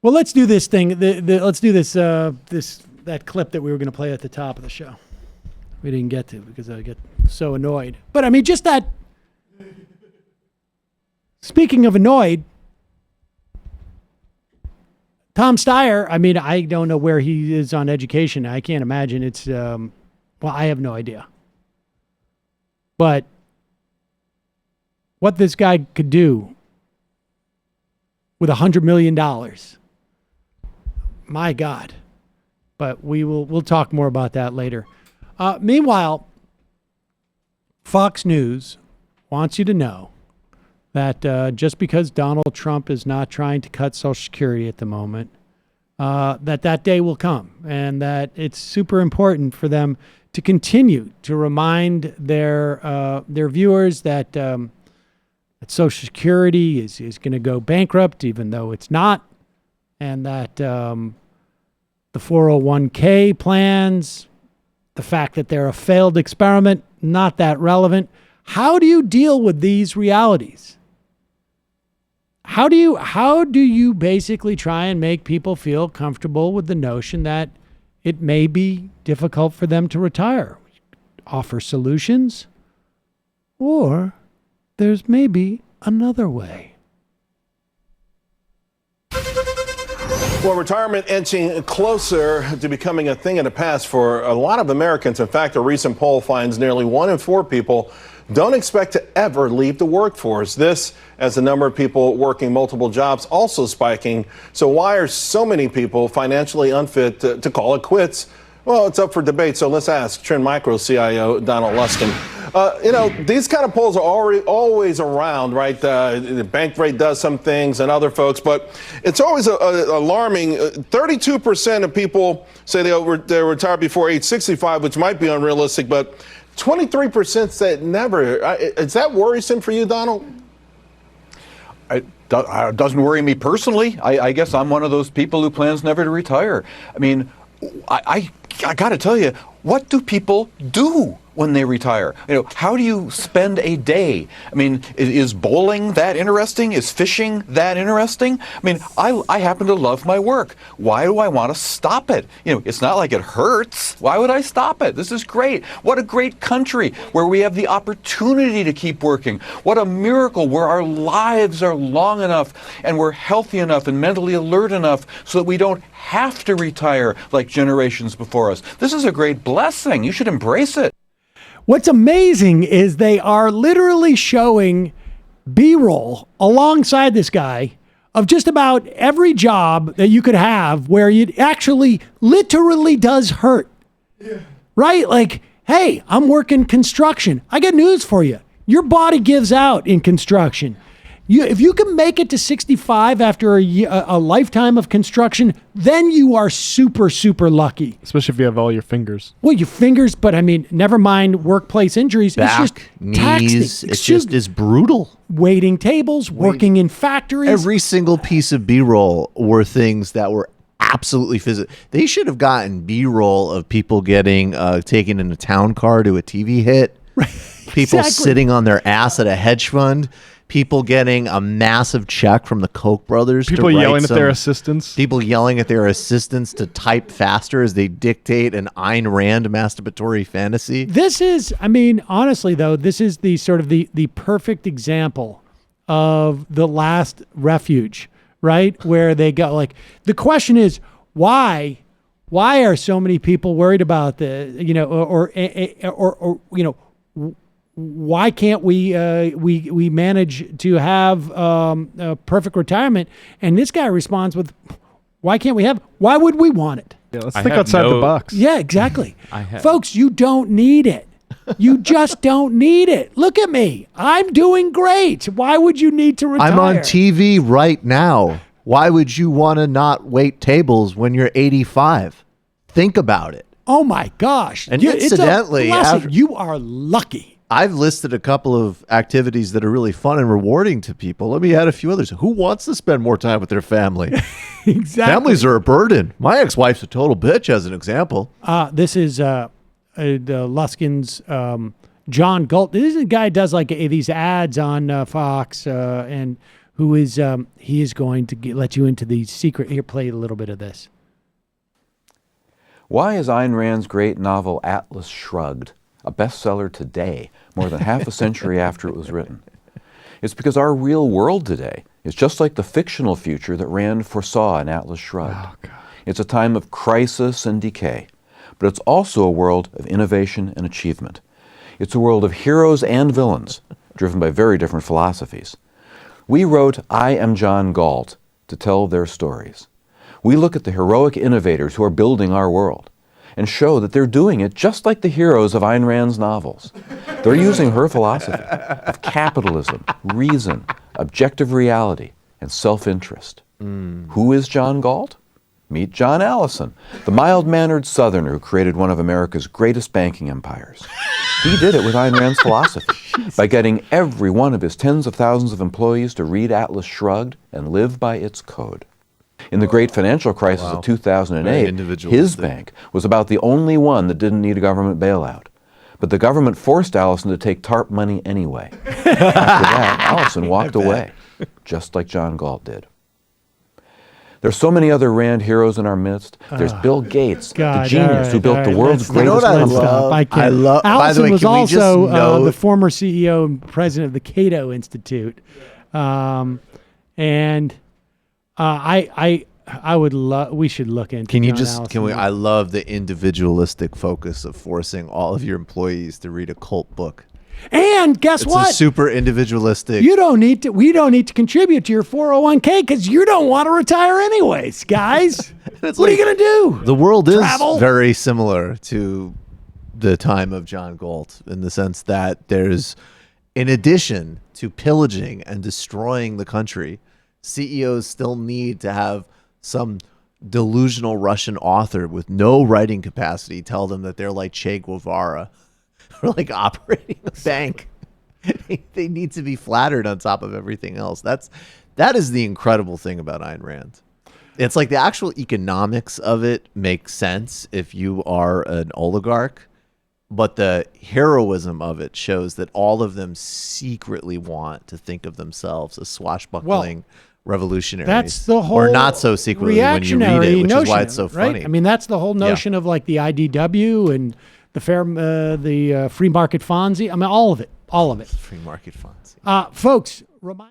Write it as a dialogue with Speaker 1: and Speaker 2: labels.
Speaker 1: Well, let's do this thing. Let's do this. That clip that we were going to play at the top of the show. We didn't get to because I get so annoyed. But I mean, just that. Speaking of annoyed, Tom Steyer. I mean, I don't know where he is on education. I can't imagine it's. Well, I have no idea. But what this guy could do with $100 million. My God. But we'll talk more about that later. Meanwhile, Fox News wants you to know that just because Donald Trump is not trying to cut Social Security at the moment, that day will come, and that it's super important for them to continue to remind their viewers that Social Security is going to go bankrupt, even though it's not, and that the 401k plans, the fact that they're a failed experiment, not that relevant. How do you deal with these realities? How do you basically try and make people feel comfortable with the notion that it may be difficult for them to retire? Offer solutions, or there's maybe another way.
Speaker 2: Well, retirement inching closer to becoming a thing of the past for a lot of Americans. In fact, a recent poll finds nearly 1 in 4 people don't expect to ever leave the workforce. This as the number of people working multiple jobs also spiking. So why are so many people financially unfit to call it quits? Well, it's up for debate. So let's ask TrendMicro CIO Donald Luskin. These kind of polls are always around, right? The bank rate does some things and other folks, but it's always alarming. 32% of people say they'll retire before age 65, which might be unrealistic, but 23% said never. Is that worrisome for you, Donald?
Speaker 3: It doesn't worry me personally. I guess I'm one of those people who plans never to retire. I mean, I got to tell you, what do people do when they retire? How do you spend a day? I mean, is bowling that interesting? Is fishing that interesting? I mean, I happen to love my work. Why do I want to stop it? It's not like it hurts. Why would I stop it? This is great. What a great country where we have the opportunity to keep working. What a miracle where our lives are long enough and we're healthy enough and mentally alert enough so that we don't have to retire like generations before us. This is a great blessing. You should embrace it.
Speaker 1: What's amazing is they are literally showing B-roll alongside this guy of just about every job that you could have where it actually literally does hurt. Yeah. Right? Like, hey, I'm working construction. I got news for you. Your body gives out in construction. If you can make it to 65 after a lifetime of construction, then you are super, super lucky.
Speaker 4: Especially if you have all your fingers.
Speaker 1: Well, your fingers, but I mean, never mind workplace injuries.
Speaker 5: Back,
Speaker 1: it's just
Speaker 5: knees, it's brutal.
Speaker 1: Waiting tables, working in factories.
Speaker 5: Every single piece of B-roll were things that were absolutely physical. They should have gotten B-roll of people getting taken in a town car to a TV hit.
Speaker 1: Right.
Speaker 5: People
Speaker 1: Exactly.
Speaker 5: sitting on their ass at a hedge fund. People getting a massive check from the Koch brothers.
Speaker 4: People yelling at their assistants.
Speaker 5: People yelling at their assistants to type faster as they dictate an Ayn Rand masturbatory fantasy.
Speaker 1: This is, I mean, honestly, though, this is the sort of the perfect example of the last refuge, right? Where they go, like, the question is, why are so many people worried about the, why can't we manage to have a perfect retirement? And this guy responds with, why can't we have? Why would we want it?
Speaker 4: Yeah, let's think outside the box.
Speaker 1: Yeah, exactly. Folks, you don't need it. You just don't need it. Look at me. I'm doing great. Why would you need to retire?
Speaker 5: I'm on TV right now. Why would you want to not wait tables when you're 85? Think about it.
Speaker 1: Oh my gosh.
Speaker 5: And incidentally,
Speaker 1: you are lucky.
Speaker 5: I've listed a couple of activities that are really fun and rewarding to people. Let me add a few others. Who wants to spend more time with their family?
Speaker 1: Exactly.
Speaker 5: Families are a burden. My ex-wife's a total bitch, as an example.
Speaker 1: This is Luskin's John Galt. This is a guy who does like these ads on Fox and who is he is going to let you into the secret. Here, play a little bit of this.
Speaker 3: Why is Ayn Rand's great novel Atlas Shrugged a bestseller today, more than half a century after it was written? It's because our real world today is just like the fictional future that Rand foresaw in Atlas Shrugged.
Speaker 4: Oh, God.
Speaker 3: It's a time of crisis and decay, but it's also a world of innovation and achievement. It's a world of heroes and villains, driven by very different philosophies. We wrote I Am John Galt to tell their stories. We look at the heroic innovators who are building our world and show that they're doing it just like the heroes of Ayn Rand's novels. They're using her philosophy of capitalism, reason, objective reality, and self-interest. Who is John Galt? Meet John Allison, the mild-mannered Southerner who created one of America's greatest banking empires. He did it with Ayn Rand's philosophy by getting every one of his tens of thousands of employees to read Atlas Shrugged and live by its code. In the great financial crisis of 2008, his bank was about the only one that didn't need a government bailout. But the government forced Allison to take TARP money anyway. After that, Allison walked away, just like John Galt did. There's so many other Rand heroes in our midst. There's Bill Gates, the genius who built the world's greatest company.
Speaker 5: I love. By the
Speaker 1: Allison
Speaker 5: way,
Speaker 1: was
Speaker 5: can we just
Speaker 1: also
Speaker 5: note
Speaker 1: the former CEO and president of the Cato Institute, and I would love. We should look into.
Speaker 5: Can you
Speaker 1: John
Speaker 5: just?
Speaker 1: Allison.
Speaker 5: Can we? I love the individualistic focus of forcing all of your employees to read a cult book.
Speaker 1: And guess
Speaker 5: It's
Speaker 1: what?
Speaker 5: a super individualistic.
Speaker 1: You don't need to. We don't need to contribute to your 401k because you don't want to retire anyways, guys. What are you gonna do?
Speaker 5: The world
Speaker 1: Travel?
Speaker 5: is very similar to the time of John Galt in the sense that there's, in addition to pillaging and destroying the country, CEOs still need to have some delusional Russian author with no writing capacity tell them that they're like Che Guevara or like operating a bank. They need to be flattered on top of everything else. That is the incredible thing about Ayn Rand. It's like the actual economics of it makes sense if you are an oligarch, but the heroism of it shows that all of them secretly want to think of themselves as swashbuckling revolutionaries.
Speaker 1: That's the whole
Speaker 5: or not so secretly when you read it, which is why it's so funny.
Speaker 1: Right? I mean, that's the whole notion of like the IDW and the free market Fonzie. I mean, all of it.
Speaker 5: Free market funds.
Speaker 1: Folks, remind.